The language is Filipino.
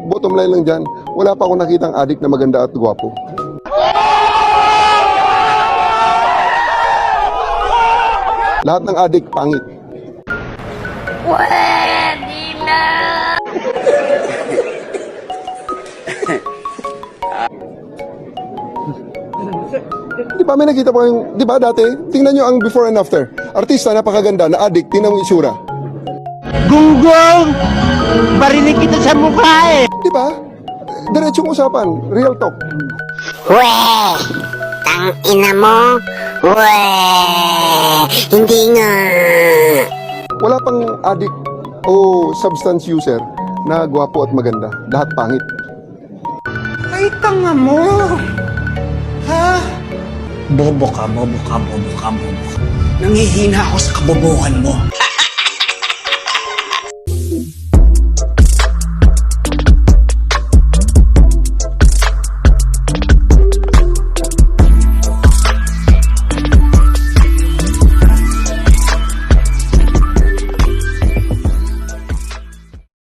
bottom line lang dyan, wala pa akong nakitang adik na maganda at gwapo. Lahat ng adik, pangit. Pwede na! Di ba may nakita pa kayong, di ba dati, tingnan nyo ang before and after. Artista, napakaganda, na adik, tingnan mo yung itsura. Gunggong! Barinig kita sa mukha eh! Di ba? Diretsong usapan, real talk. Weh! Tang ina mo! Weh! Hindi nga! Wala pang adik o substance user na gwapo at maganda. Lahat pangit. Ay, tanga mo! Ha? Bobo ka, bobo ka, bobo ka, bobo ka. Nangihina ako sa kabobohan mo.